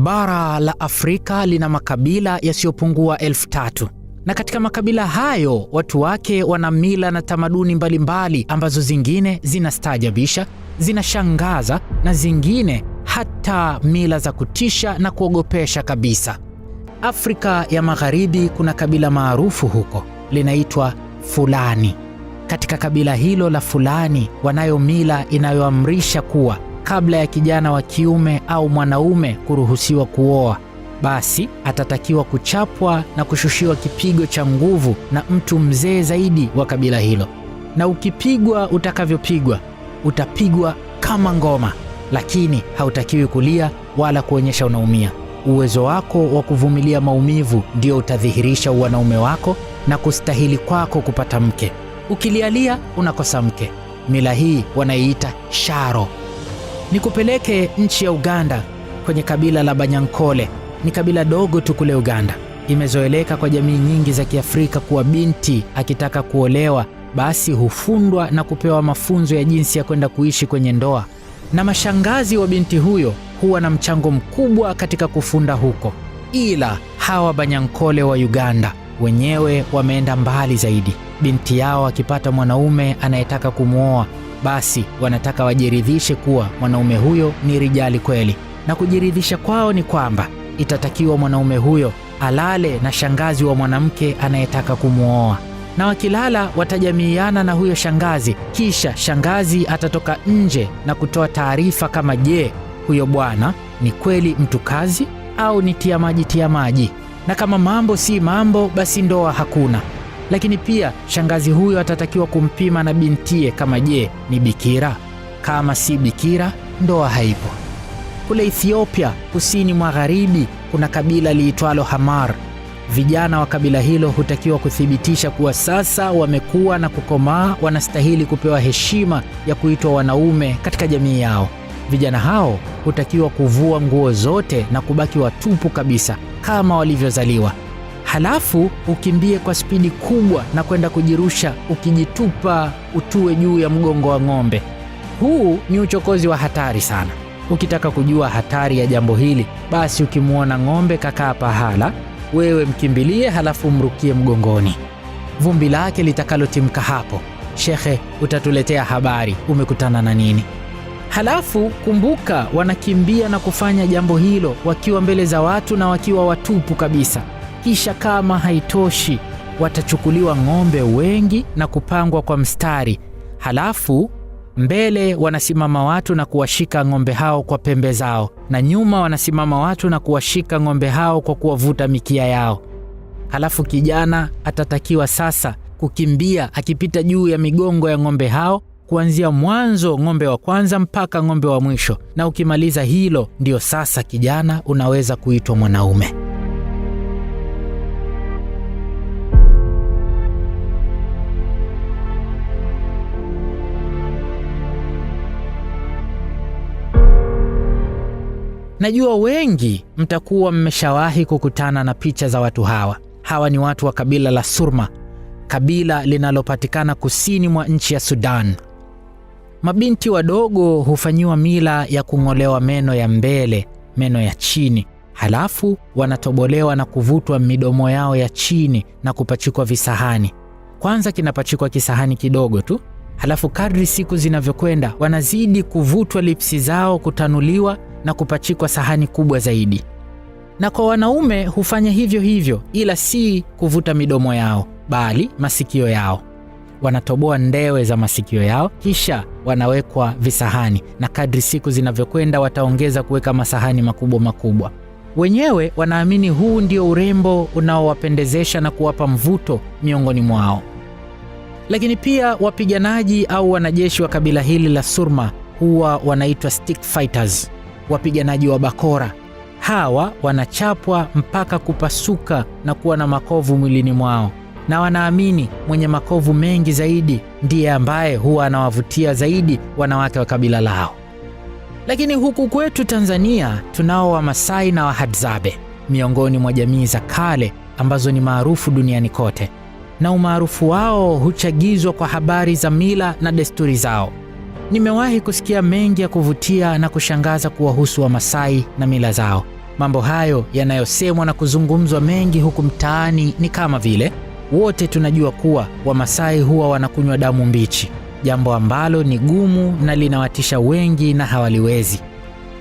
Bara la Afrika lina makabila yasiyopungua 3,000. Na katika makabila hayo, watu wake wana mila na tamaduni mbalimbali ambazo zingine zinastaajabisha, zinashangaza na zingine hata mila za kutisha na kuogopesha kabisa. Afrika ya Magharibi kuna kabila maarufu huko, linaitwa Fulani. Katika kabila hilo la Fulani wanayo mila inayoamrisha kuwa kabla ya kijana wa kiume au mwanaume kuruhusiwa kuoa, basi atatakiwa kuchapwa na kushushiwa kipigo cha nguvu na mtu mzee zaidi wa kabila hilo. Na ukipigwa utakavyopigwa, utapigwa kama ngoma, lakini hautakiwi kulia wala kuonyesha unaumia. Uwezo wako wa kuvumilia maumivu ndio utadhihirisha uwanaume wako na kustahili kwako kupata mke. Ukilialia unakosa mke. Mila hii wanaiita sharo. Nikupeleke nchi ya Uganda kwenye kabila la Banyankole. Ni kabila dogo tu kule Uganda. Imezoeleka kwa jamii nyingi za Kiafrika kuwa binti akitaka kuolewa basi hufundwa na kupewa mafunzo ya jinsi ya kwenda kuishi kwenye ndoa. Na mashangazi wa binti huyo huwa na mchango mkubwa katika kufunda huko. Ila hawa Banyankole wa Uganda wenyewe wameenda mbali zaidi. Binti yao akipata mwanaume anayetaka kumwoa, basi wanataka wajiridhishe kuwa mwanaume huyo ni rijali kweli. Na kujiridhisha kwao ni kwamba itatakiwa mwanaume huyo alale na shangazi wa mwanamke anayetaka kumwoa. Na wakilala watajamiiana na huyo shangazi, kisha shangazi atatoka nje na kutoa taarifa kama je, huyo bwana ni kweli mtu kazi au ni tia maji. Na kama mambo si mambo, basi ndoa hakuna. Lakini pia shangazi huyo atatakiwa kumpima na bintie kama je, ni bikira. Kama si bikira, ndoa haipo. Kule Ethiopia, kusini magharibi, kuna kabila liitwalo Hamar. Vijana wa kabila hilo hutakiwa kuthibitisha kuwa sasa wamekuwa na kukomaa, wanastahili kupewa heshima ya kuitwa wanaume katika jamii yao. Vijana hao hutakiwa kuvua nguo zote na kubaki watupu kabisa kama walivyozaliwa. Halafu ukimbie kwa spidi kubwa na kwenda kujirusha ukijitupa utue juu ya mgongo wa ng'ombe. Huu ni uchokozi wa hatari sana. Ukitaka kujua hatari ya jambo hili, basi ukimwona ng'ombe kakaa pahala, wewe mkimbilie halafu mrukie mgongoni. Vumbi lake litakalotimka hapo, shekhe, utatuletea habari umekutana na nini. Halafu kumbuka, wanakimbia na kufanya jambo hilo wakiwa mbele za watu na wakiwa watupu kabisa. Kisha kama haitoshi, watachukuliwa ng'ombe wengi na kupangwa kwa mstari. Halafu mbele wanasimama watu na kuwashika ng'ombe hao kwa pembe zao, na nyuma wanasimama watu na kuwashika ng'ombe hao kwa kuwavuta mikia yao. Halafu kijana atatakiwa sasa kukimbia akipita juu ya migongo ya ng'ombe hao, kuanzia mwanzo ng'ombe wa kwanza mpaka ng'ombe wa mwisho. Na ukimaliza hilo, ndio sasa kijana unaweza kuitwa mwanaume. Najua wengi mtakuwa mmeshawahi kukutana na picha za watu hawa. Hawa ni watu wa kabila la Surma, kabila linalopatikana kusini mwa nchi ya Sudan. Mabinti wadogo hufanyiwa mila ya kung'olewa meno ya mbele, meno ya chini. Halafu wanatobolewa na kuvutwa midomo yao ya chini na kupachikwa visahani. Kwanza kinapachikwa kisahani kidogo tu. Halafu kadri siku zinavyokwenda, wanazidi kuvutwa lipsi zao, kutanuliwa na kupachikwa sahani kubwa zaidi. Na kwa wanaume hufanya hivyo hivyo, ila si kuvuta midomo yao, bali masikio yao. Wanatoboa ndewe za masikio yao, kisha wanawekwa visahani, na kadri siku zinavyokwenda wataongeza kuweka masahani makubwa makubwa. Wenyewe wanaamini huu ndio urembo unaowapendezesha na kuwapa mvuto miongoni mwao. Lakini pia wapiganaji au wanajeshi wa kabila hili la Surma huwa wanaitwa stick fighters, wapiganaji wa bakora. Hawa wanachapwa mpaka kupasuka na kuwa na makovu mwilini mwao, na wanaamini mwenye makovu mengi zaidi ndiye ambaye huwa anawavutia zaidi wanawake wa kabila lao. Lakini huku kwetu Tanzania tunao Wamasai na Wahadzabe, miongoni mwa jamii za kale ambazo ni maarufu duniani kote, na umaarufu wao huchagizwa kwa habari za mila na desturi zao. Nimewahi kusikia mengi ya kuvutia na kushangaza kuwahusu Wamasai na mila zao. Mambo hayo yanayosemwa na kuzungumzwa mengi huku mtaani ni kama vile wote tunajua kuwa Wamasai huwa wanakunywa damu mbichi, jambo ambalo ni gumu na linawatisha wengi na hawaliwezi.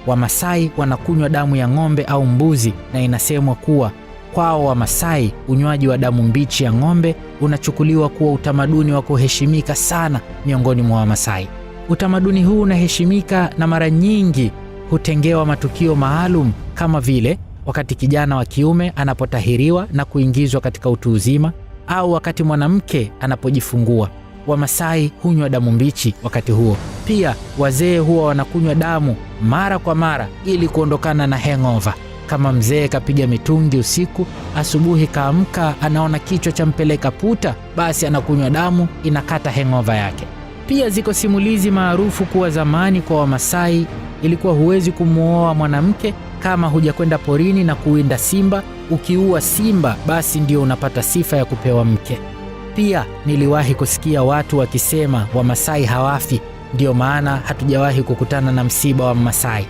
Wamasai wanakunywa damu ya ng'ombe au mbuzi, na inasemwa kuwa kwao Wamasai unywaji wa damu mbichi ya ng'ombe unachukuliwa kuwa utamaduni wa kuheshimika sana miongoni mwa Wamasai. Utamaduni huu unaheshimika na mara nyingi hutengewa matukio maalum kama vile wakati kijana wa kiume anapotahiriwa na kuingizwa katika utu uzima, au wakati mwanamke anapojifungua. Wamasai hunywa damu mbichi wakati huo. Pia wazee huwa wanakunywa damu mara kwa mara ili kuondokana na hangover. Kama mzee kapiga mitungi usiku, asubuhi kaamka anaona kichwa cha mpeleka puta, basi anakunywa damu, inakata hangover yake. Pia ziko simulizi maarufu kuwa zamani kwa Wamasai ilikuwa huwezi kumuoa mwanamke kama hujakwenda porini na kuwinda simba. Ukiua simba basi ndio unapata sifa ya kupewa mke. Pia niliwahi kusikia watu wakisema Wamasai hawafi, ndio maana hatujawahi kukutana na msiba wa Mmasai.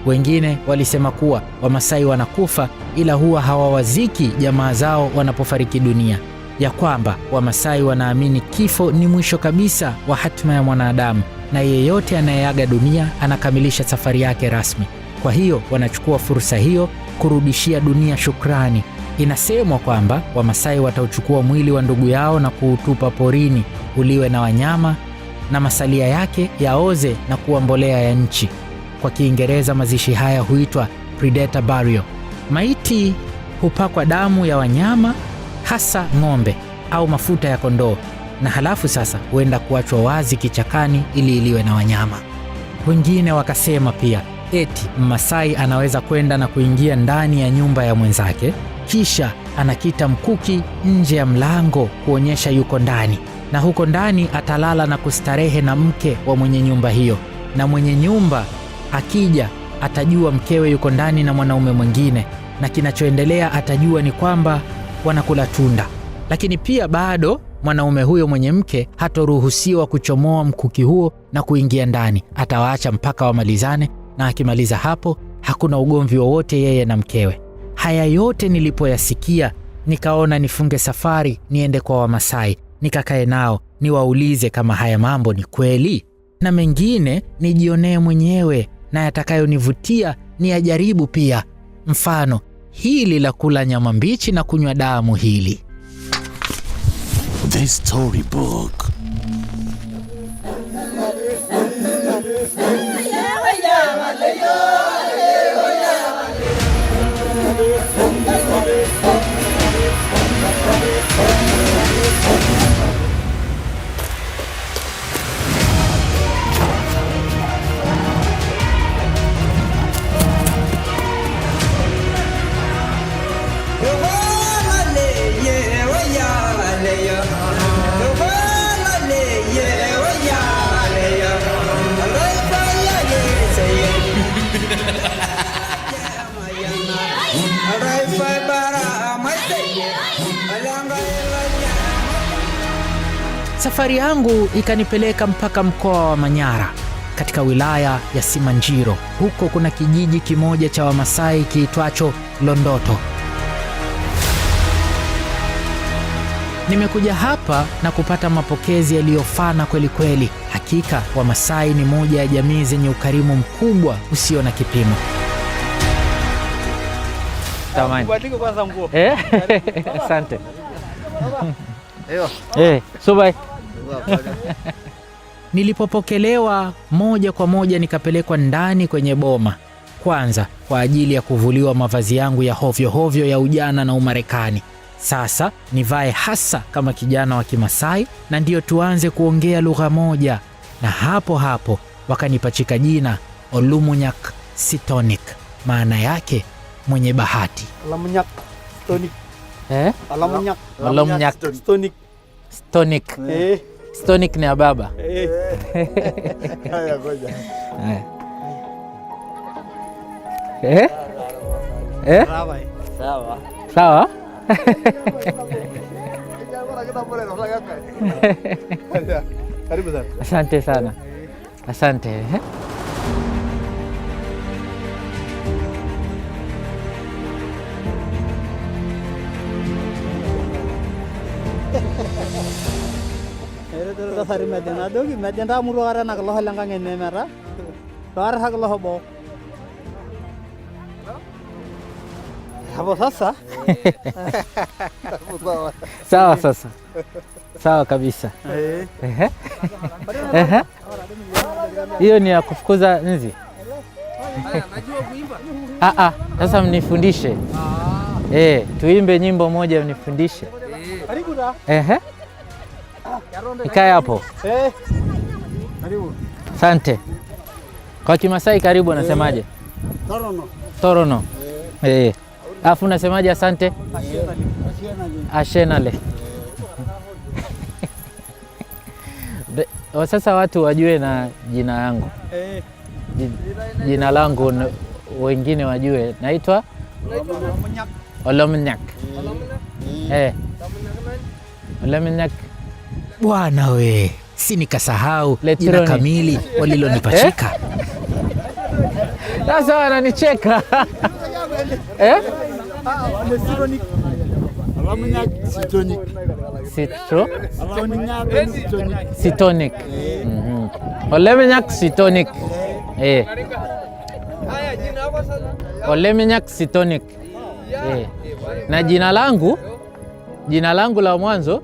Wengine walisema kuwa Wamasai wanakufa ila huwa hawawaziki jamaa zao wanapofariki dunia, ya kwamba Wamasai wanaamini kifo ni mwisho kabisa wa hatima ya mwanadamu na yeyote anayeaga dunia anakamilisha safari yake rasmi. Kwa hiyo wanachukua fursa hiyo kurudishia dunia shukrani. Inasemwa kwamba Wamasai watauchukua mwili wa ndugu yao na kuutupa porini uliwe na wanyama na masalia yake yaoze na kuwa mbolea ya nchi. Kwa Kiingereza mazishi haya huitwa predator burial. Maiti hupakwa damu ya wanyama, hasa ng'ombe au mafuta ya kondoo, na halafu sasa huenda kuachwa wazi kichakani ili iliwe na wanyama. Wengine wakasema pia eti Mmasai anaweza kwenda na kuingia ndani ya nyumba ya mwenzake, kisha anakita mkuki nje ya mlango kuonyesha yuko ndani, na huko ndani atalala na kustarehe na mke wa mwenye nyumba hiyo, na mwenye nyumba akija atajua mkewe yuko ndani na mwanaume mwingine, na kinachoendelea atajua ni kwamba wanakula tunda. Lakini pia bado mwanaume huyo mwenye mke hatoruhusiwa kuchomoa mkuki huo na kuingia ndani, atawaacha mpaka wamalizane, na akimaliza hapo hakuna ugomvi wowote yeye na mkewe. Haya yote nilipoyasikia nikaona nifunge safari niende kwa Wamasai, nikakae nao niwaulize kama haya mambo ni kweli, na mengine nijionee mwenyewe na yatakayonivutia ni ajaribu pia. Mfano hili la kula nyama mbichi na kunywa damu hili. The Storybook. Safari yangu ikanipeleka mpaka mkoa wa Manyara katika wilaya ya Simanjiro. Huko kuna kijiji kimoja cha Wamasai kiitwacho Londoto. Nimekuja hapa na kupata mapokezi yaliyofana kweli kweli. Hakika Wamasai ni moja ya jamii zenye ukarimu mkubwa usio na kipimo. Tamani. Asante. Subai. Nilipopokelewa moja kwa moja nikapelekwa ndani kwenye boma. Kwanza kwa ajili ya kuvuliwa mavazi yangu ya hovyo hovyo ya ujana na Umarekani. Sasa nivae hasa kama kijana wa Kimasai na ndiyo tuanze kuongea lugha moja. Na hapo hapo wakanipachika jina Olumunyak Sitonik, maana yake mwenye bahati. Olumunyak Sitonik. Olumunyak. Olumunyak Sitonik. Stonik. Stonik ni ababa. Haya ngoja. Sawa. Sawa? Karibu sana. Asante sana. Asante. Ere sari medena dogi medena muru ara nak loh langkang ene mera. Tar hak loh bo. Hapo sasa. Sawa sasa. Sawa kabisa. Ehe. Ehe. Hiyo ni ya kufukuza nzi. Najua kuimba. Sasa mnifundishe. Tuimbe nyimbo moja mnifundishe. Karibu da. Ehe. Ikae hapo. Karibu. Asante. Kwa Kimasai karibu anasemaje? Torono. Torono. Alafu unasemaje asante? Ashenale. Sasa watu wajue na jina yangu. Jina langu wengine wajue. Naitwa Olomunyak. Olomunyak. Bwana we, si nikasahau jina kamili walilonipachika. Sasa wananicheka. Olomunyak Sitonic. Sitonic. Olomunyak Sitonic. Olomunyak Sitonic. Na jina langu la mwanzo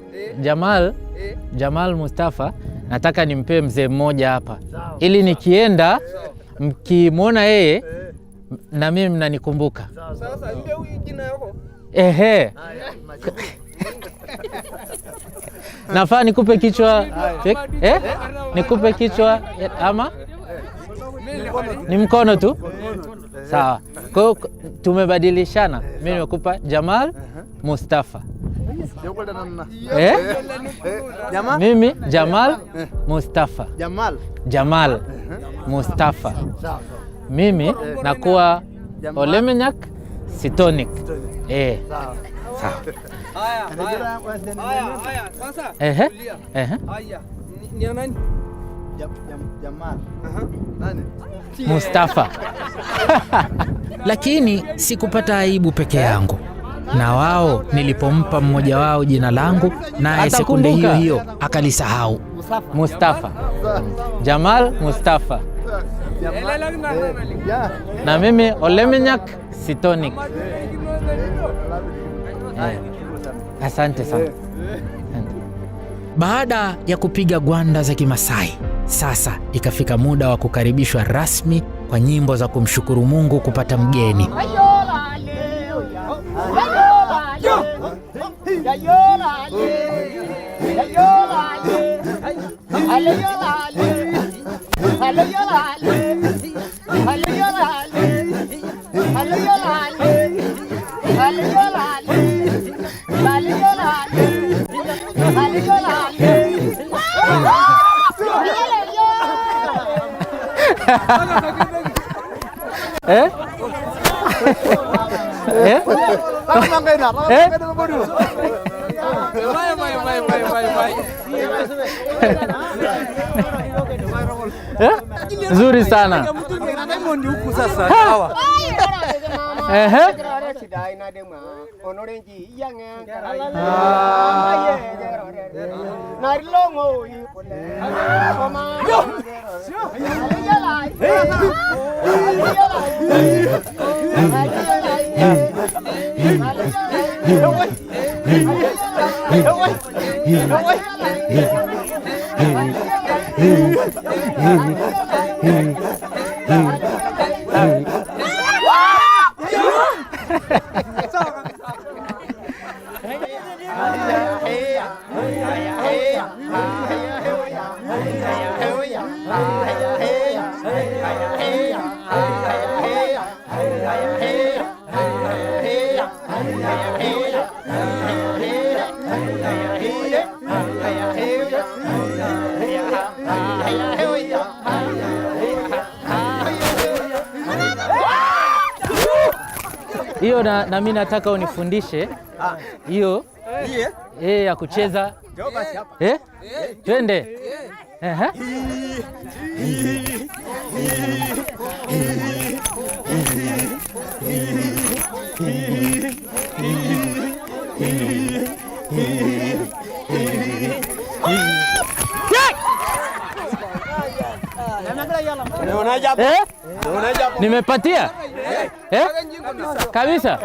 Jamal Mustafa, nataka nimpe mzee mmoja hapa ili nikienda mkimwona yeye na mimi mnanikumbuka. Sasa ndio huyu jina yako. Nafaa nikupe kichwa? Nikupe kichwa ama ni mkono tu? Sawa. Kwa hiyo tumebadilishana. Mimi nimekupa Jamal Mustafa. Mimi Jamal Mustafa. Jamal Mustafa. Mimi nakuwa Olomunyak Sitonic. Sawa. Haya. Sasa. Haya. Ni nani? Jamal. Nani? Mustafa. Lakini sikupata aibu peke yangu. Na wao nilipompa mmoja wao jina langu, naye sekunde hiyo hiyo akalisahau. Mustafa. Jamal Mustafa. Na mimi Olomunyak Sitonic. Asante sana. Baada ya kupiga gwanda za Kimasai, sasa ikafika muda wa kukaribishwa rasmi kwa nyimbo za kumshukuru Mungu kupata mgeni. Nzuri sana. Hiyo na mimi nataka unifundishe hiyo ya kucheza. Twende. Nimepatia? Kabisa?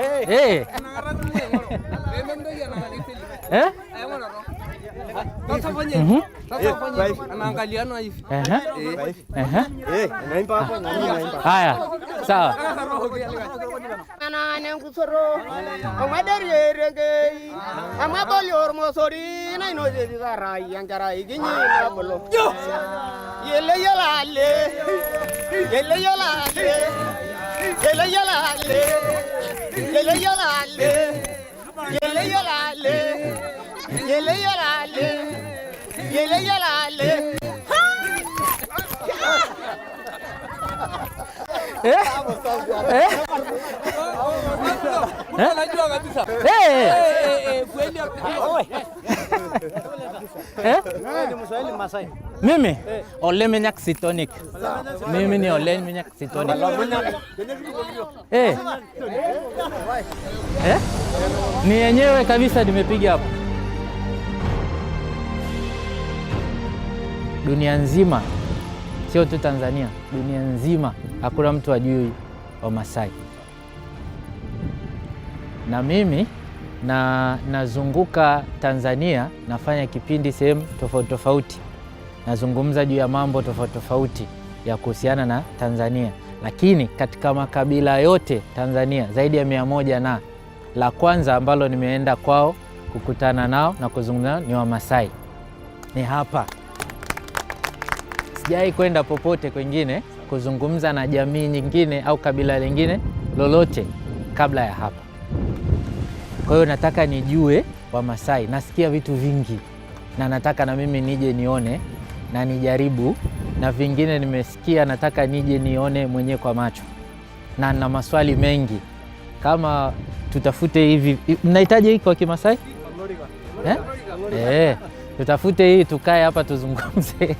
Haya, sawa. Mimi ole minyak sitonic. Mimi ni ole minyak sitonic. Ni yenyewe kabisa nimepiga hapo. Dunia nzima, sio tu Tanzania, dunia nzima hakuna mtu ajui Wamasai. Na mimi nazunguka Tanzania, nafanya kipindi sehemu tofauti tofauti. Nazungumza juu ya mambo tofauti tofauti ya kuhusiana na Tanzania. Lakini katika makabila yote Tanzania zaidi ya 100 na la kwanza ambalo nimeenda kwao kukutana nao na kuzungumza nao ni Wamasai. Ni hapa. Sijai kwenda popote kwingine kuzungumza na jamii nyingine au kabila lingine lolote kabla ya hapa. Kwa hiyo nataka nijue Wamasai, nasikia vitu vingi na nataka na mimi nije nione na nijaribu, na vingine nimesikia nataka nije nione mwenyewe kwa macho. Na maswali mengi. Kama tutafute hivi, mnahitaji hii kwa Kimasai? Tutafute hii tukae hapa tuzungumze.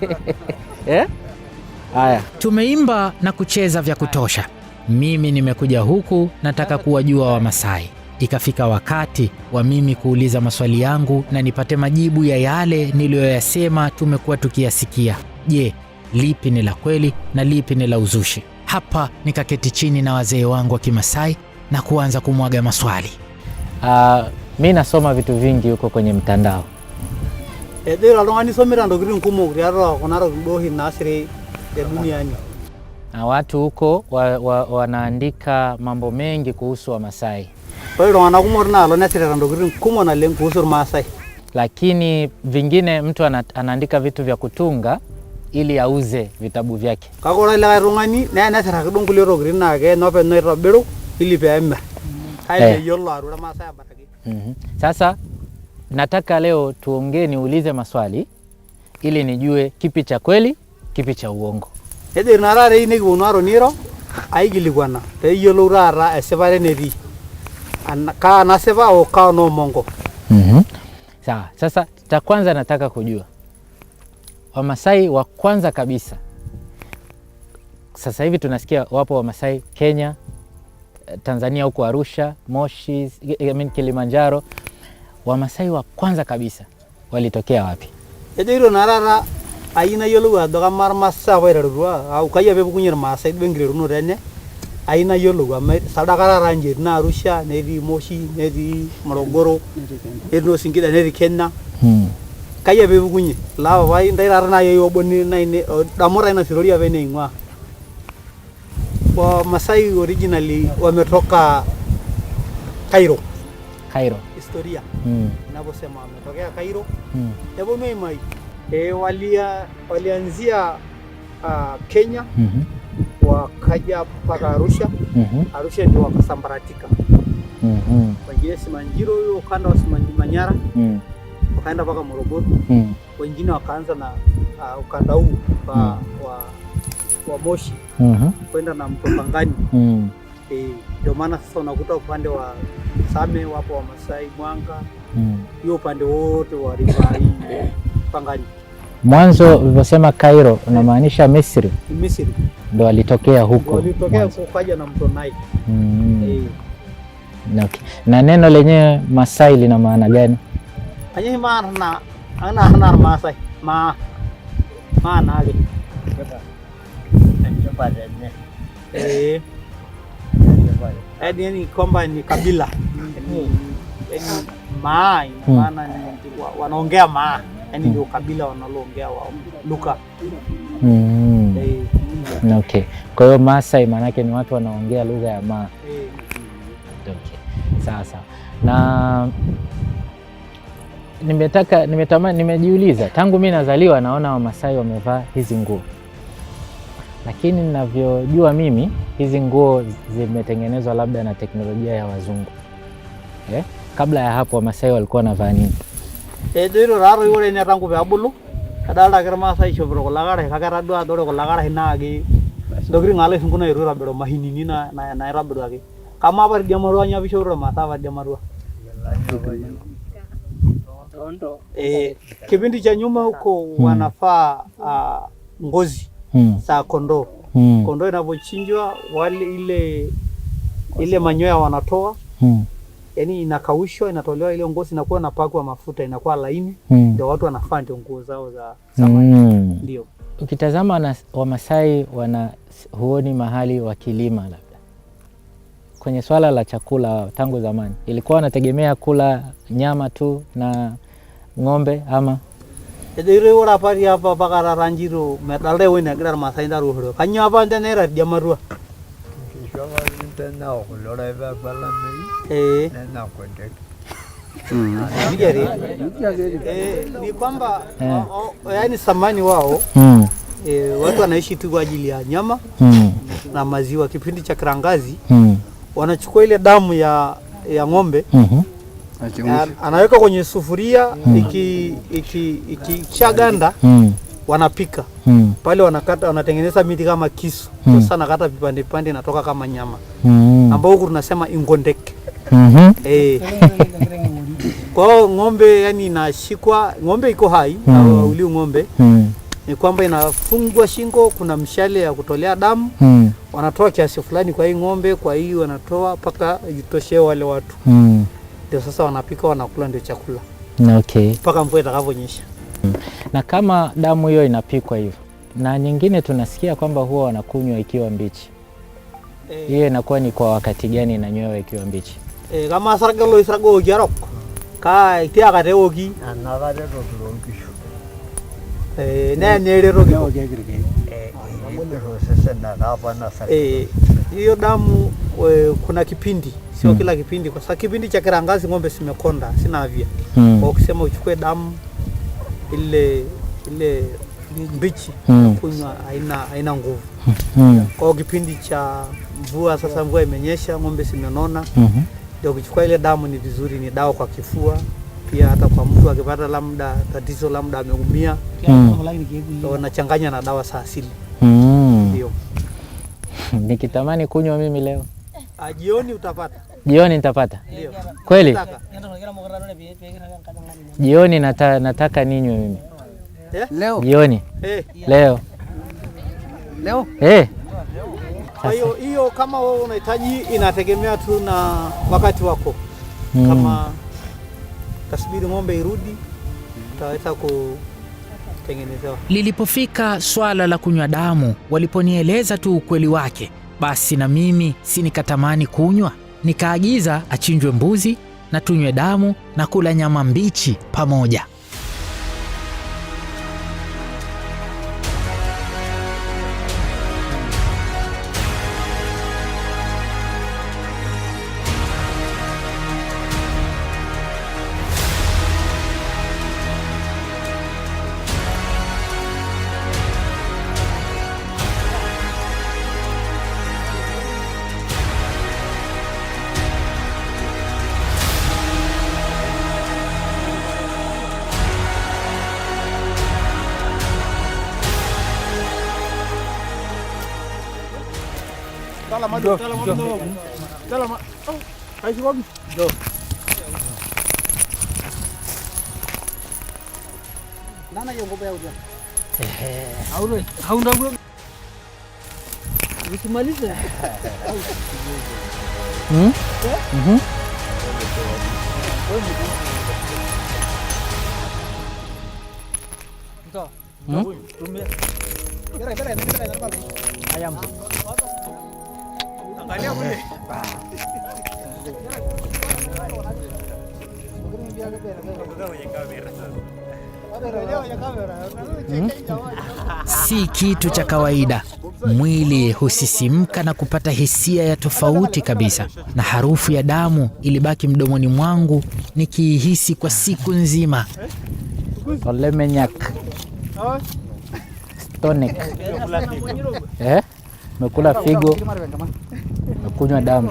Haya. Tumeimba na kucheza vya kutosha. Mimi nimekuja huku nataka kuwajua Wamasai. Ikafika wakati wa mimi kuuliza maswali yangu na nipate majibu ya yale niliyoyasema tumekuwa tukiyasikia. Je, lipi ni la kweli na lipi ni la uzushi? Hapa nikaketi chini na wazee wangu wa Kimasai na kuanza kumwaga maswali. Mimi nasoma vitu vingi huko kwenye mtandao. Na watu huko wanaandika mambo mengi kuhusu Wamasai. Lakini vingine mtu anaandika vitu vya kutunga ili auze vitabu vyake. Sasa nataka leo tuongee, niulize maswali ili nijue kipi cha kweli, kipi cha uongo. Sawa, sasa cha kwanza nataka kujua Wamasai wa kwanza kabisa. Sasa hivi tunasikia wapo Wamasai Kenya, Tanzania huko Arusha, Moshi, Kilimanjaro. Wamasai wa kwanza kabisa walitokea wapi? Aina yolo adoga marmasa wairarua au kaya bebu kunyir Masai bengire runo rene aina yolo ama sadakara ranjir na Arusha nedi Moshi nedi Morogoro nedi Singida nedi Kenya kaya bebu kunyi la wai ndaira na yo boni na ine damora ina siroria bene ingwa. Wa Masai originally wametoka Cairo historia ninaposema wametokea Cairo hebu mai walianzia Kenya wakaja mpaka Arusha. Arusha ndio wakasambaratika. Wengine Simanjiro huyo ukanda wa Manyara wakaenda mpaka Morogoro. Wengine wakaanza na ukanda huu wa Moshi kwenda na mto Pangani. Ndio maana sasa unakuta upande wa Same wapo Wamasai, Mwanga hiyo upande wote wa river Pangani. Mwanzo ulivyosema Cairo unamaanisha Misri? Misri. Ndio walitokea huko. Walitokea huko kaja na mto Nile. Okay. Na neno lenyewe Masai lina maana gani? Anye maana Masai. Maana gani? yani kwamba ni kabila yani maa ina maana ni wanaongea maa yani ndio kabila wanaloongea wao Luka. Okay. Kwa hiyo Maasai maana yake ni watu wanaongea lugha ya Maa. Okay. Sasa na nimejiuliza tangu mimi nazaliwa naona Wamasai wamevaa hizi nguo, lakini ninavyojua mimi hizi nguo zimetengenezwa labda na teknolojia ya wazungu. Kabla ya hapo Wamasai walikuwa wanavaa nini? Ndio raro yule ni rangu vya bulu kadala kira Maasai shobro kolagara kakara dua dore kolagara hinagi ndogri ngale sunguna irura bero mahini na irabro ake kama bar diamaru nya bishoro Maasai diamaru kipindi cha nyuma huko wanafaa ngozi za kondoo. Kondoo inapochinjwa wale ile manyoya wanatoa yani inakaushwa, inatolewa ile ngozi, inakuwa napakwa mafuta, inakuwa laini, ndio watu wanafaa ndio nguo zao za zamani. Ndio ukitazama Wamasai huoni mahali wakilima labda kwenye swala la chakula tangu zamani ilikuwa wanategemea kula nyama tu na ng'ombe ama edire ora pari hapa pakara ranjiro medalde wena gira Maasai ndaru horo kanyo hapa ndanera diamarua tena kulora eva bala mei na kwende ni kwamba yani samani wao watu wanaishi tu kwa ajili ya nyama na maziwa. Kipindi cha kiangazi wanachukua ile damu ya ng'ombe anaweka kwenye sufuria ikishaganda wanapika pale, wanakata, wanatengeneza miti kama kisu sasa nakata vipande vipande natoka kama nyama ambao huku tunasema ingondeke. Kwa ng'ombe yani inashikwa, ng'ombe iko hai au uli ng'ombe ni kwamba inafungwa shingo, kuna mshale ya kutolea damu wanatoa kiasi fulani kwa hii ng'ombe, kwa hiyo wanatoa paka itoshe wale watu ndio sasa wanapika wanakula, ndio chakula. Okay. Paka mvua itakaponyesha. Na kama damu hiyo inapikwa hivyo na nyingine tunasikia kwamba huwa wanakunywa ikiwa mbichi, hiyo inakuwa ni kwa wakati gani inanywewa ikiwa mbichi? Kama sargalo isrago jarok ka itia kare ogi anagare rogisho ne nerero gege sasa na hapa na sasa hiyo damu kuna kipindi sio kila kipindi, kwa sababu kipindi cha kiangazi ng'ombe simekonda sina afya. Kwa kusema uchukue damu ile mbichi kunywa haina nguvu. Kwa kipindi cha mvua sasa, mvua imenyesha, ng'ombe simenona, ndio kuchukua ile damu ni vizuri, ni dawa kwa kifua pia, hata kwa mtu akipata labda tatizo labda ameumia wanachanganya na dawa za asili. Ndio nikitamani kunywa mimi leo jioni utapata. Jioni nitapata? Ndio. Kweli? Jioni nataka ninywe mimi. Leo? Jioni. Leo. Leo? Kwa hiyo kama wewe unahitaji, inategemea tu na wakati wako. Kama tasubiri ng'ombe irudi utaweza kutengenezewa. Lilipofika swala la kunywa damu, waliponieleza tu ukweli wake, basi na mimi si nikatamani kunywa, nikaagiza achinjwe mbuzi na tunywe damu na kula nyama mbichi pamoja. Nana yongo baya uja. Hauna bro. Nikimaliza. Ndio. Ayam. Angalia kule. Si kitu cha kawaida. Mwili husisimka na kupata hisia ya tofauti kabisa, na harufu ya damu ilibaki mdomoni mwangu nikiihisi kwa siku nzima. Olemenyak. Stonek. Mekula figo, mekunywa damu.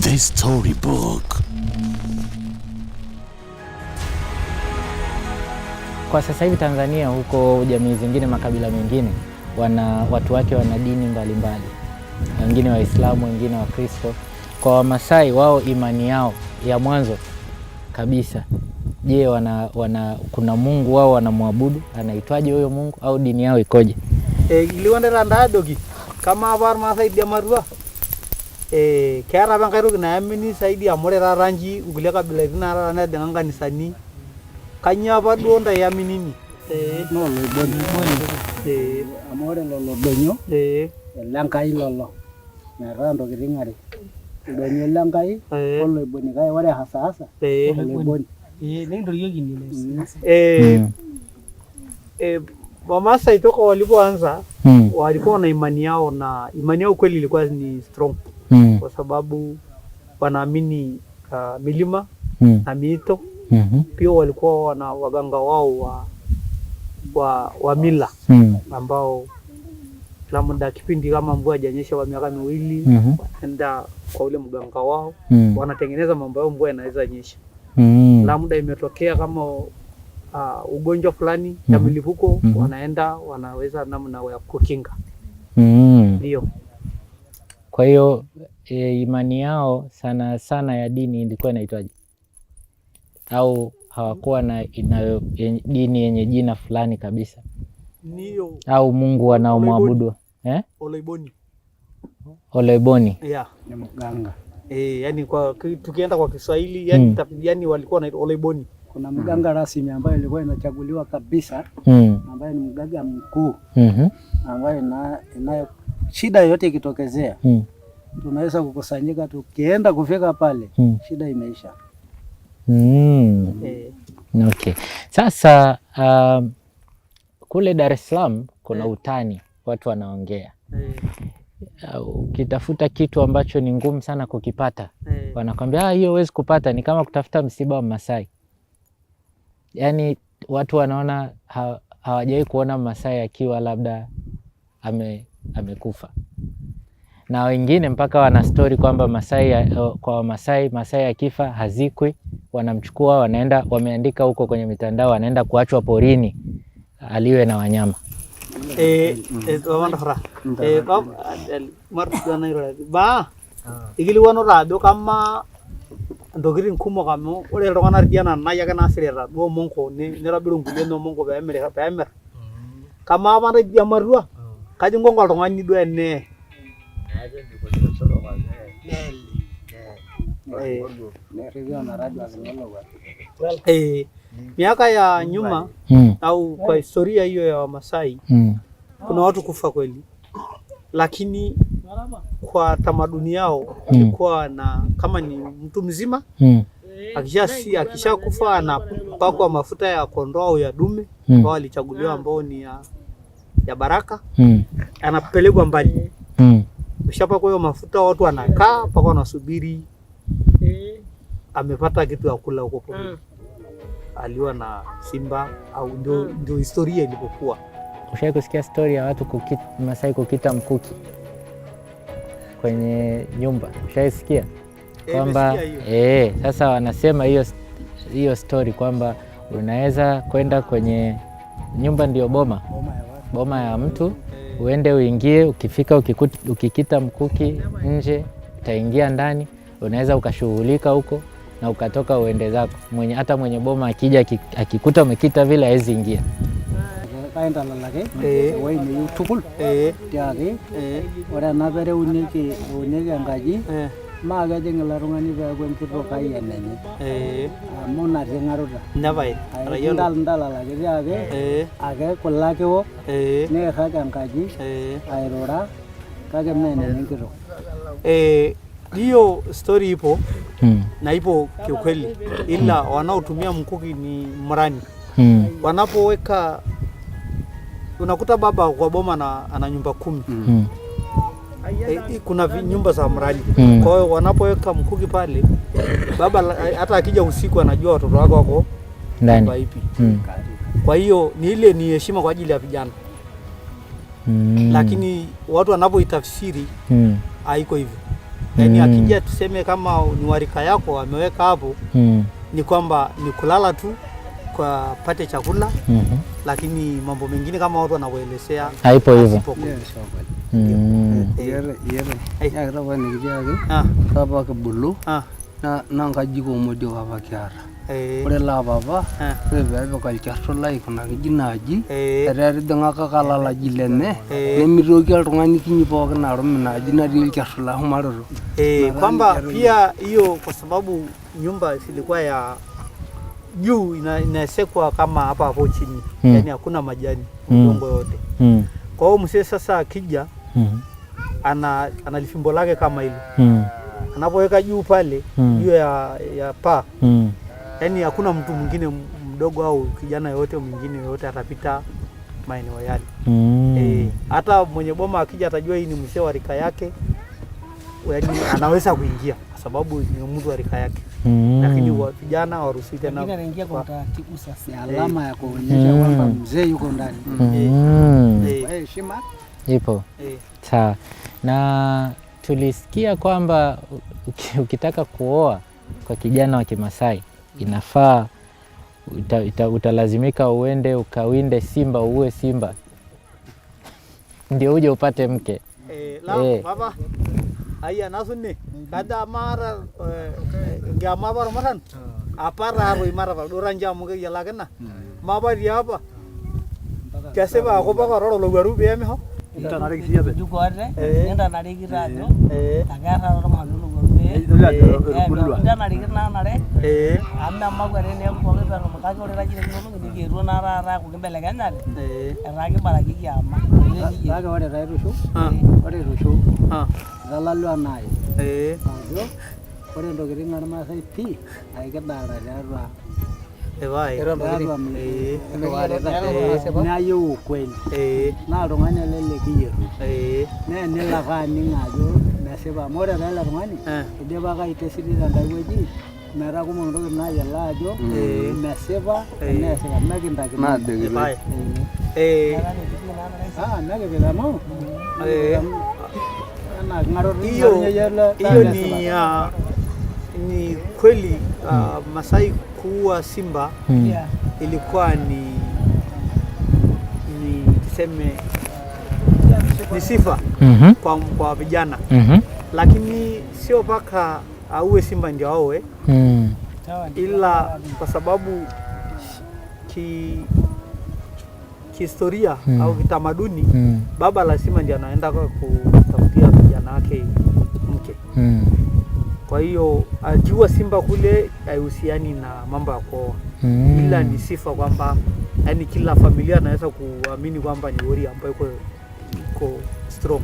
The Storybook. Kwa sasa hivi Tanzania, huko jamii zingine, makabila mengine, watu wake wana dini mbalimbali, wengine Waislamu, wengine Wakristo. Kwa Wamasai, wao imani yao ya mwanzo kabisa, je, kuna Mungu wao wanamwabudu, anaitwaje huyo Mungu, au dini yao ikoje? Iliwandera ndadogi kama abar Masai dia marua kera bangairu kinaamini saidi amore raranji ugule kabila ina na dengan kanisani kanya apa duonda yaminini no lo amore lolo donyo lankai lolo narando kiringare donyo lankai lolo iboni kai wale hasa lolo iboni ndio yogi ni Wamasai toka walipoanza walikuwa na imani yao, na imani yao kweli ilikuwa ni strong kwa sababu wanaamini milima na mito. Pia walikuwa wana waganga wao wa mila ambao kila muda kipindi kama mvua hajanyesha kwa miaka miwili wanaenda kwa ule mganga wao wanatengeneza mambo yao, mvua inaweza nyesha. Kila muda imetokea kama ugonjwa fulani ya milipuko wanaenda wanaweza namna ya kukinga. Ndio. Kwa hiyo imani yao sana sana ya dini ilikuwa inaitwaje? Au hawakuwa na dini yenye jina fulani kabisa? Ndio. Au Mungu wanaomwabudu? Oleiboni. Oleiboni. Yeah. Ni mganga. Yani kwa tukienda kwa Kiswahili yani yani walikuwa na Oleiboni. Kuna mganga rasmi ambaye ilikuwa inachaguliwa kabisa, ambaye ni mganga mkuu, ambaye inayo shida yote ikitokezea tunaweza kukusanyika, tukienda kufika pale shida imeisha. Okay. Sasa kule Dar es Salaam kuna utani, watu wanaongea. Ukitafuta kitu ambacho ni ngumu sana kukipata, wanakwambia hiyo huwezi kupata, ni kama kutafuta msiba wa Masai. Yani watu wanaona hawajawahi kuona Masai akiwa labda amekufa. Na wengine mpaka wana story kwamba Masai akifa hazikwi, wanamchukua wanaenda, wameandika huko kwenye mitandao, wanaenda kuachwa porini aliwe na wanyama. Kama ndogirin kumo kamo ore rongana riana na yaga na sirera do monko ne rabiru ngule no monko ba emere kama bana dia marua kaji ngongo rongani do ene miaka ya nyuma au kwa historia hiyo ya Wamasai kuna watu kufa kweli, lakini kwa tamaduni yao ilikuwa na kama ni mtu mzima akisha kufa na pakwa mafuta ya kondoo au ya dume ambao alichaguliwa ambao ni ya baraka, anapelekwa mbali. Ukishapakwa hiyo mafuta watu wanakaa mpaka wanasubiri amepata kitu ya kula huko porini. Aliwa na simba au ndio historia ilipokuwa. Ushawahi kusikia story ya watu Masai kukita mkuki kwenye nyumba? Ushaisikia? Kwamba sasa wanasema hiyo story kwamba unaweza kwenda kwenye Nyumba ndio boma. Boma ya mtu, uende uingie, ukifika ukikita mkuki nje, utaingia ndani, unaweza ukashughulika huko na ukatoka uende zako. Hata mwenye boma akija akikuta umekita vile hawezi ingia. Kaenda lalake, wewe ni utukul, tiage, ora na bere unike angaji, maga jengela rungani ba gwen kito kaya nenye. Mona jengaruda. Nabai. Ndala lage tiage, age kolake wo, ne khaga angaji, airora, kage mene nikiro. Hiyo story ipo na ipo kiukweli, ila wanaotumia mkuki ni mrani. Wanapoweka, unakuta baba kwa boma na ana nyumba 10. Kuna nyumba za mrani. Kwa hiyo wanapoweka mkuki pale, baba hata akija usiku anajua watoto wake wako ndani ipi. Kwa hiyo ni heshima kwa ajili ya vijana. Lakini watu wanapoitafsiri haiko hivyo. Yaani akija tuseme kama ni warika yako ameweka hapo, ni kwamba ni kulala tu kwa pate chakula, lakini mambo mengine kama watu wanavyoelezea haipo hivyo. Ya kitabu ni kijaga. Baba kebulu. Na ngaji ko modi baba kiara. Ore la baba, bebe kalcharo lai kuna kijinaji. Ere dengaka kalala jilene. Nemitoki altung'ani kinyi pookin narum naji natii ilcharo la humaroro. Kwamba pia hiyo kwa sababu nyumba ilikuwa ya juu inasekwa kama hapo chini. Yaani hakuna majani, udongo yote. Kwa hiyo mzee sasa akija ana lifimbo lake kama hilo. Anapoweka juu pale, juu ya paa. Yaani hakuna mtu mwingine mdogo au kijana yote mwingine yote atapita maeneo yale. Hata mwenye boma akija atajua hii ni mzee wa rika yake. Yaani anaweza kuingia kwa sababu ni mtu wa rika yake. Lakini wa vijana hawaruhusiwi tena. Lakini anaingia kwa taratibu sasa. Alama ya kuonyesha kwamba mzee yuko ndani. Heshima ipo. Sawa. Na tulisikia kwamba ukitaka kuoa kwa kijana wa Kimasai inafaa utalazimika uende ukawinde simba, uwe simba ndio uje upate mke. Baba aya nasunne kada mara ngama bar maran apara roi mara ba doranja muge yala kana maba riaba kase ba ko ba ro lo garu be me ho nari kisia be juko are nenda nari kirajo tagara ro ma lu garu be nda nari kirna nare anda magare ne ko be ro ma ka ore raji no ngi geru na ra ko bele ganyale ra ke bara ki ama ga ore ra rusho ore rusho Galalu anai. Ajo, ore ndokitin ormaasai pii aikidara tiatua. Nayieu ukweli. Naa oltung'ani ele likiyietu. Naa enilak aning' ajo mesipa. Amu ore taa ele tung'ani idipaka aitesiti tenkai wueji metaa kumok intokitin naayiolo ajo mesipa eneesita mekintaki. Mekipik amu hiyo ni kweli. Masai kuua simba ilikuwa ni tuseme ni sifa kwa vijana, lakini sio mpaka auwe simba ndio aoe, ila kwa sababu kihistoria au kitamaduni baba lazima ndiye anaenda kutafutia vijana wake mke. Kwa hiyo ajua simba kule haihusiani na mambo ya kuoa, ila ni sifa kwamba yani kila familia anaweza kuamini kwamba ni warrior ambaye iko strong.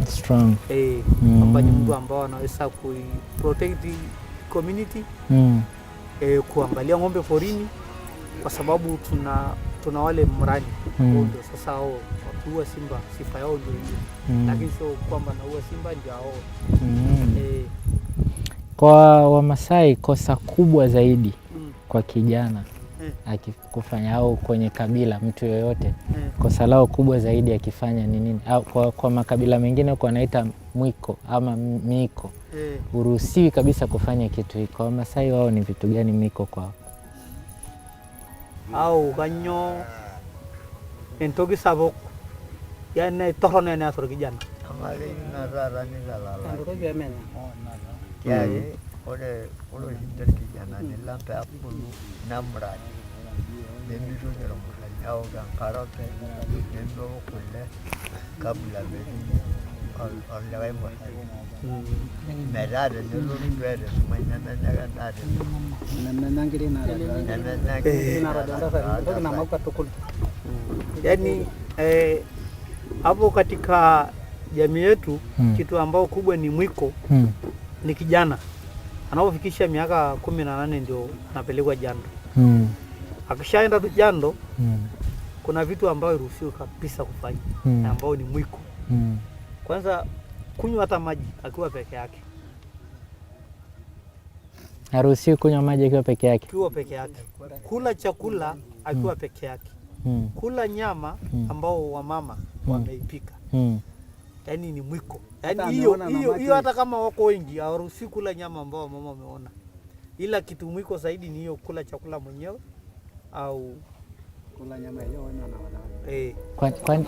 Kwamba ni mtu ambao anaweza kuprotect community, kuangalia ng'ombe porini, kwa sababu tuna wale mrani ndio sasa hao wakiua simba sifa yao ndio hiyo, lakini sio kwamba naua simba ndio hao. Kwa Wamasai kosa kubwa zaidi kwa kijana akikufanya au kwenye kabila mtu yoyote kosa lao kubwa zaidi akifanya ni nini? Au kwa makabila mengine huko wanaita mwiko ama miko. Uruhusiwi kabisa kufanya kitu hiko. Kwa Wamasai wao ni vitu gani miko kwao? Au kanyo entoki sapuk yani torrono ena asor kijana. Amale na rara ni galala. Entoki emenya. Kiai ore hinter kijana ni lampe apulu namra. Nemizo jero mulai au gangkarote nendo kule kabla bedi al lawai mo. Merade nelo ndwere manyana nyaga ndade. Nanangiri na yani hapo katika jamii yetu kitu ambao kubwa ni mwiko ni kijana anapofikisha miaka 18 ndio anapelekwa jando. Akishaenda jando kuna vitu ambavyo ruhusiwa kabisa kufanya ambao ni mwiko. Kwanza kunywa hata maji akiwa peke yake. Haruhusiwi kunywa maji akiwa peke yake. Akiwa peke yake. Kula chakula akiwa peke yake. Kula nyama ambao wamama wameipika. Yaani ni mwiko. Yaani hiyo hata kama wako wengi hawaruhusiwi kula nyama ambao mama wameona. Ila kitu mwiko zaidi ni hiyo kula chakula mwenyewe au kula nyama hiyo wana.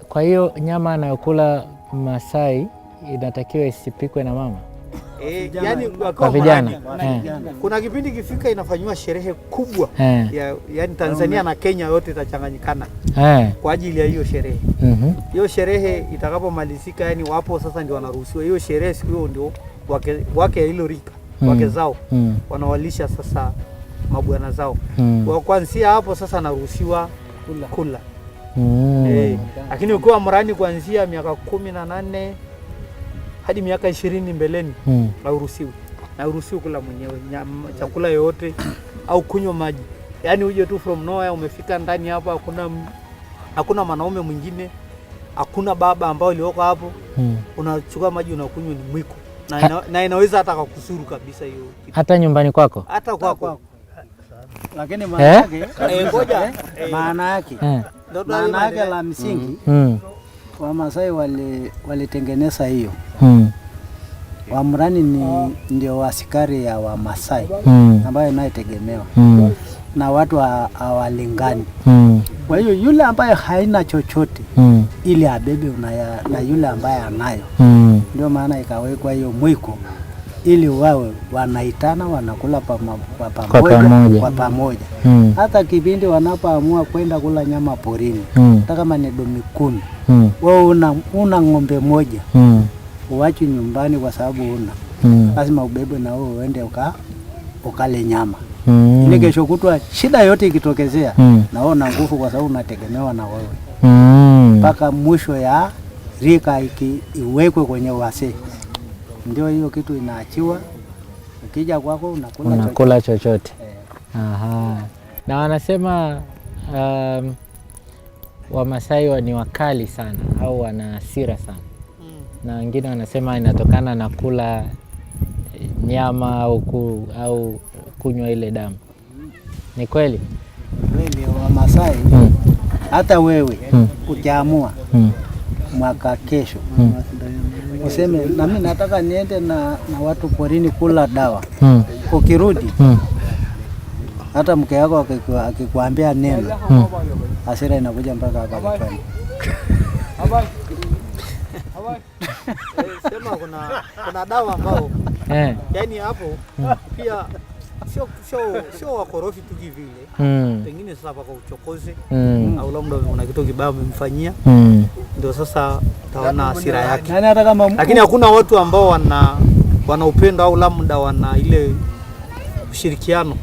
Kwa hiyo nyama anayokula Masai inatakiwa isipikwe na mama. Yani kwa vijana. Kuna kipindi kifika inafanywa sherehe kubwa yani Tanzania na Kenya yote itachanganyikana kwa ajili ya hiyo sherehe. Hiyo sherehe itakapomalizika yani wapo sasa ndio wanaruhusiwa hiyo sherehe siku hiyo ndio wake hilo rika wake zao wanawalisha sasa mabwana zao. Kwa kuanzia hapo sasa anaruhusiwa kula. Lakini ukiwa mrani kuanzia miaka 18 hadi miaka 20 mbeleni hauruhusiwi kula mwenyewe chakula yote au kunywa maji. Yaani uje tu from nowhere umefika ndani hapa hakuna mwanaume mwingine, hakuna baba ambao alioko hapo. Unachukua maji unakunywa ni mwiko. Na inaweza hata kukusuru kabisa hiyo. Hata nyumbani kwako? Hata kwako. Lakini maana yake ngoja maana yake la msingi Wamasai walitengeneza hiyo. Wamrani ni ndio askari ya Wamasai ambayo inaitegemewa na watu hawalingani. Kwa hiyo yule ambaye haina chochote ili abebe na yule ambaye anayo. Ndio maana ikawekwa hiyo mwiko ili wawe wanaitana wanakula kwa pamoja. Hata kipindi wanapoamua kwenda kula nyama porini, hata kama ni domikuni, wewe una ng'ombe moja, uache nyumbani kwa sababu lazima ubebe na wewe uende ukale nyama. Ile kesho kutwa shida yote ikitokezea na wewe una nguvu kwa sababu unategemewa na wewe. Mpaka mwisho ya rika iwekwe kwenye wase. Ndio hiyo kitu inaachiwa. Ukija kwako unakula chochote. Aha. Na wanasema Wamasai ni wakali sana au wana hasira sana. Na wengine wanasema inatokana na kula nyama au kunywa ile damu. Ni kweli? Kweli Wamasai hata wewe ukiamua mwaka kesho useme na mimi nataka niende na watu porini kula dawa. Ukirudi hata mke yako akikwambia neno hasira inakuja mpaka hapa kichwani. Sema kuna dawa ambao yani hapo pia sio wakorofi tu vile. Pengine sasa kwa uchokozi au labda una kitu kibaya umemfanyia. Ndio sasa utaona hasira yake. Lakini hakuna watu ambao wana upendo au labda wana ile ushirikiano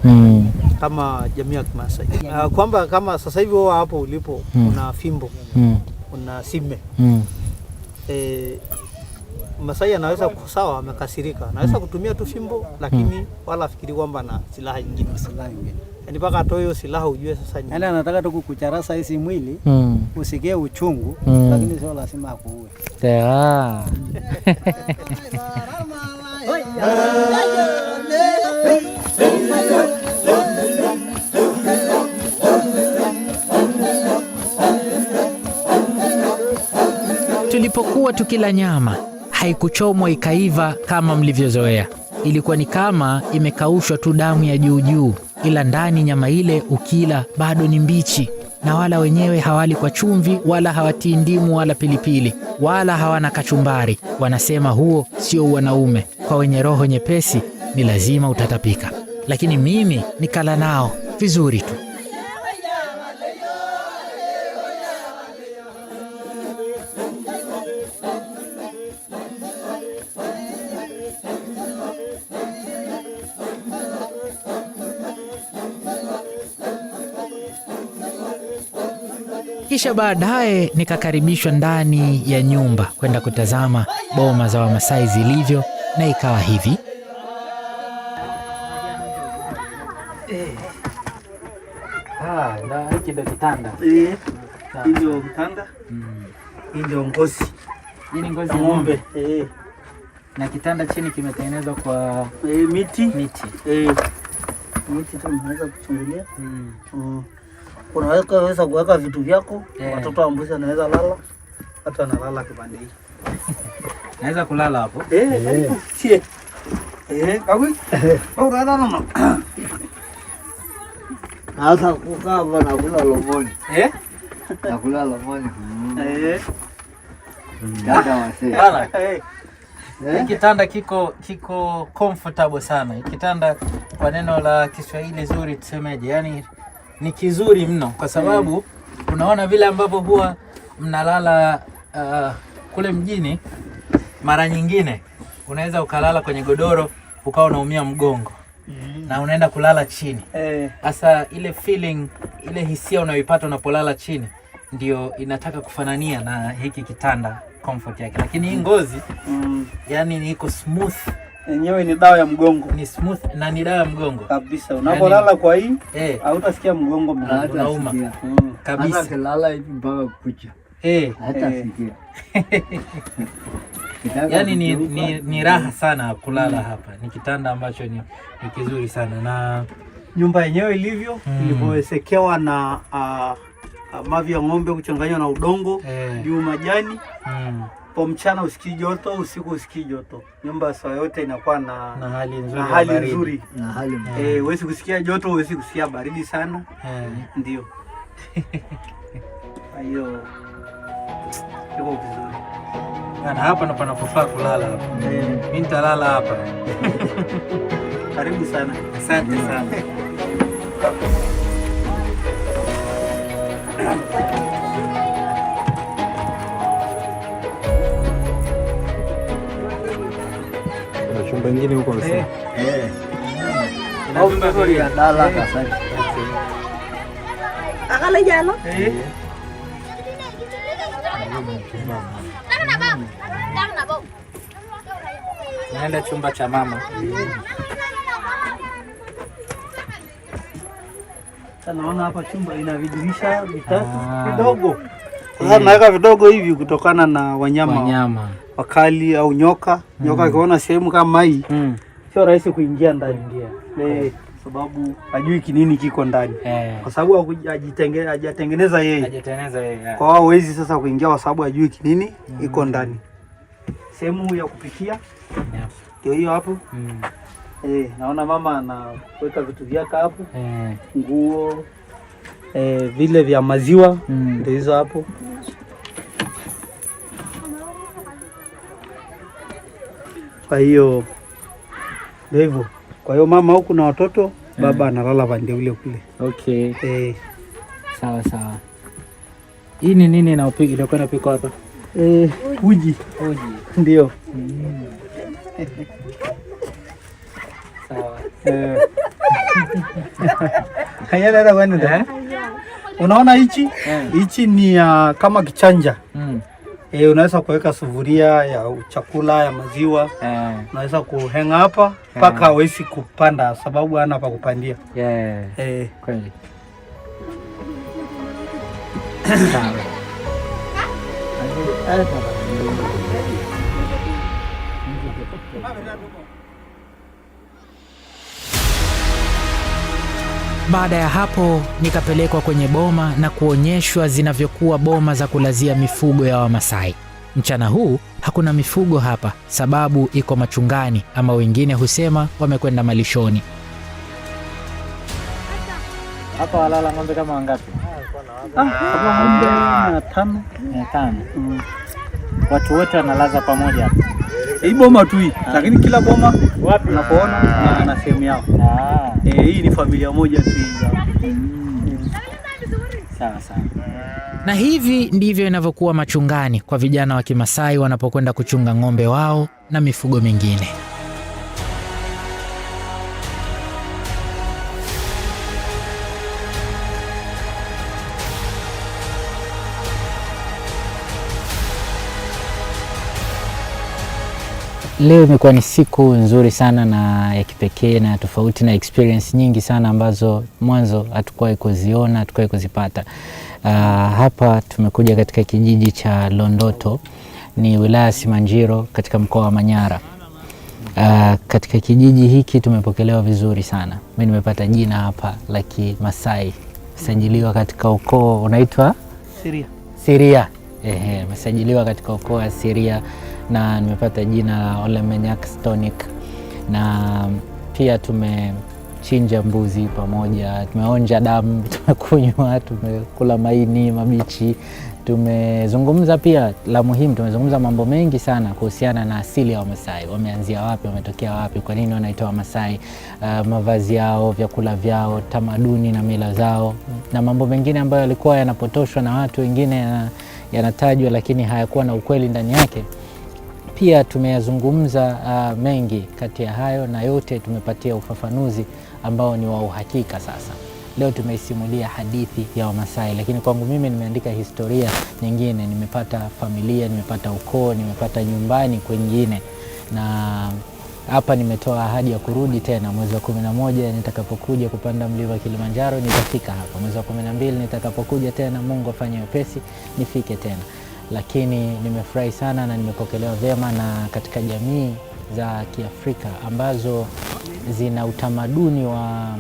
kama jamii ya Kimasai. Kwamba kama sasa hivi wao hapo ulipo una fimbo, una sime. Masai anaweza kusawa amekasirika. Anaweza kutumia tu fimbo lakini wala afikiri kwamba na silaha nyingine. Yaani mpaka atoe hiyo silaha ujue sasa ni. Yaani anataka tu kukucharasa hizi mwili, usikie uchungu lakini sio lazima akuue. Tulipokuwa tukila nyama, haikuchomwa ikaiva kama mlivyozoea. Ilikuwa ni kama imekaushwa tu damu ya juu juu, ila ndani nyama ile ukila bado ni mbichi. na wala wenyewe hawali kwa chumvi wala hawatii ndimu wala pilipili wala hawana kachumbari. Wanasema huo sio wanaume. Kwa wenye roho nyepesi ni lazima utatapika, lakini mimi nikala nao vizuri tu. Kisha baadaye nikakaribishwa ndani ya nyumba kwenda kutazama boma za Wamasai zilivyo, na ikawa hivi. Hiki ndio kitanda. Hii ndio kitanda. Hii ndio ngozi. Hii ni ngozi ya ng'ombe. Na kitanda chini kimetengenezwa kwa miti. Miti tu unaweza kuchungulia. Unaweza kuweka vitu vyako. Watoto wa mbuzi wanaweza lala. Hata analala kipande hiki. Naweza kulala hapo? Sie. Kawi. Ora mama. Hata kukaa hapa na kula lomoni. Na kula lomoni. Dada wase. Kitanda kiko comfortable sana. Kitanda kwa neno la Kiswahili zuri tusemeje? Yaani ni kizuri mno kwa sababu unaona vile ambavyo huwa mnalala kule mjini, mara nyingine unaweza ukalala kwenye godoro ukawa unaumia mgongo na unaenda kulala chini. Sasa ile feeling, ile hisia unayoipata unapolala chini ndio inataka kufanania na hiki kitanda comfort yake. Lakini hii ngozi yani iko smooth. Yenyewe ni dawa ya mgongo. Ni smooth na ni dawa ya mgongo kabisa. Unapolala kwa hii hautasikia mgongo unauma kabisa. Hata kilala hivi mpaka kucha. Hata sikia. Yaani ni raha sana kulala hapa. Ni kitanda ambacho ni kizuri sana, na nyumba yenyewe ilivyowekewa na mavi ya ng'ombe kuchanganywa na udongo juu majani. Kwa mchana usikii joto, usiku usikii joto. Nyumba saa yote inakuwa na hali nzuri. Na hali huwezi kusikia joto, huwezi kusikia baridi sana. Ndio. Hiyo iko vizuri. Na hapa ndo panapofaa kulala hapa. Mimi nitalala hapa. Karibu sana. Asante sana. Kuna chumba kingine huko msini. Ina chumba vizuri ya dala kasani. Akala jalo. Naenda chumba cha mama. Naona hapa chumba ina vidirisha vitatu vidogo. Sasa naweka vidogo hivi kutokana na wanyama wakali au nyoka. Nyoka akiona sehemu kama hii sio rahisi kuingia ndani. Sababu hajui kinini kiko ndani. Kwa sababu hajatengeneza yeye. Kwa hiyo hawezi sasa kuingia kwa sababu hajui kinini iko ndani. Sehemu ya kupikia ndio hiyo hapo. Naona mama anaweka vitu vyake hapo. Nguo, vile vya maziwa ndio hizo hapo. Kwa hiyo ndio hivyo. Kwa hiyo mama huku na watoto, baba analala pande ule kule. Okay. Sawa sawa. Hii ni nini inakuwa inapikwa hapa? Uji. Ndio. Sawa. Haya dada bwana. Unaona hichi ni kama kichanja. Unaweza kuweka sufuria ya chakula ya maziwa. Unaweza kuhenga hapa mpaka hawezi kupanda sababu hana pa kupandia. Kweli. Baada ya hapo nikapelekwa kwenye boma na kuonyeshwa zinavyokuwa boma za kulazia mifugo ya Wamasai. Mchana huu hakuna mifugo hapa sababu iko machungani, ama wengine husema wamekwenda malishoni. Hapa walala ng'ombe kama wangapi? Ng'ombe 500. Watu wote wanalaza pamoja hapa. Hii boma tu hii, lakini kila boma unapoona na sehemu yao. Hii ni familia moja tu hii. Sawa. Na hivi ndivyo inavyokuwa machungani kwa vijana wa Kimasai wanapokwenda kuchunga ng'ombe wao na mifugo mingine. Leo imekuwa ni siku nzuri sana na ya kipekee na tofauti na experience nyingi sana ambazo mwanzo hatukuwahi kuziona, hatukuwahi kuzipata. Hapa tumekuja katika kijiji cha Londoto, ni wilaya Simanjiro katika mkoa wa Manyara. Katika kijiji hiki tumepokelewa vizuri sana. Mimi nimepata jina hapa la Kimasai, sajiliwa katika ukoo unaitwa Siria. Mesajiliwa katika ukoo wa Siria na nimepata jina la Olemenyak Stonic, na pia tumechinja mbuzi pamoja, tumeonja damu, tumekunywa, tumekula maini mabichi, tumezungumza pia la muhimu, tumezungumza mambo mengi sana kuhusiana na asili ya Wamasai, wameanzia wapi, wametokea wapi, kwa nini wanaitwa Wamasai, mavazi yao, vyakula vyao, tamaduni na mila zao na mambo mengine ambayo yalikuwa yanapotoshwa na watu wengine, yanatajwa lakini hayakuwa na ukweli ndani yake. Pia tumeyazungumza mengi kati ya hayo, na yote tumepatia ufafanuzi ambao ni wa uhakika. Sasa leo tumeisimulia hadithi ya Wamasai, lakini kwangu mimi nimeandika historia nyingine. Nimepata familia, nimepata ukoo, nimepata nyumbani kwingine, na hapa nimetoa ahadi ya kurudi tena mwezi wa 11 nitakapokuja kupanda mlima Kilimanjaro. Nitafika hapa mwezi wa 12 nitakapokuja tena, Mungu afanye wepesi nifike tena. Lakini nimefurahi sana na nimepokelewa vyema na katika jamii za Kiafrika ambazo zina utamaduni wa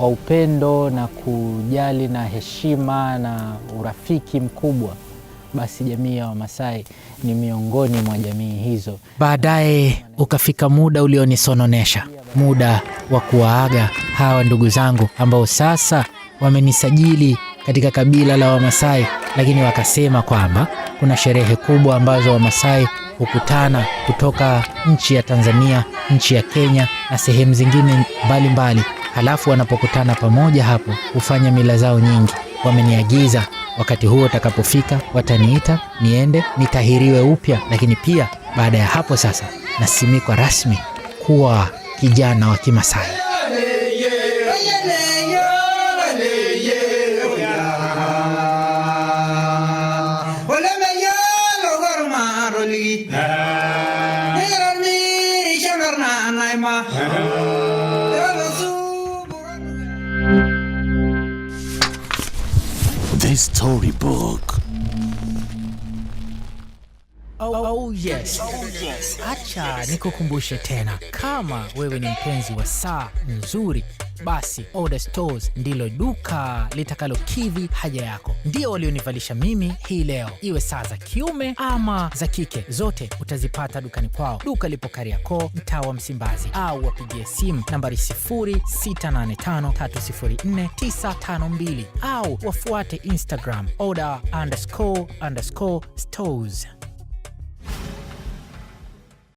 upendo na kujali na heshima na urafiki mkubwa, basi jamii ya Wamasai ni miongoni mwa jamii hizo. Baadaye ukafika muda ulionisononesha, muda wa kuwaaga hawa ndugu zangu ambao sasa wamenisajili katika kabila la Wamasai, lakini wakasema kwamba kuna sherehe kubwa ambazo Wamasai hukutana kutoka nchi ya Tanzania, nchi ya Kenya na sehemu zingine mbalimbali. Halafu wanapokutana pamoja hapo hufanya mila zao nyingi. Wameniagiza wakati huo utakapofika wataniita niende nitahiriwe upya, lakini pia baada ya hapo sasa nasimikwa rasmi kuwa kijana wa Kimasai. The Storybook. Oh yes. Acha nikukumbushe tena, kama wewe ni mpenzi wa saa nzuri, basi Oda Stores ndilo duka litakalokidhi haja yako. Ndio walionivalisha mimi hii leo, iwe saa za kiume ama za kike, zote utazipata dukani kwao. Duka lipo Kariakoo, mtaa wa Msimbazi, au wapigie simu nambari 0685304952 au wafuate Instagram Oda__stores.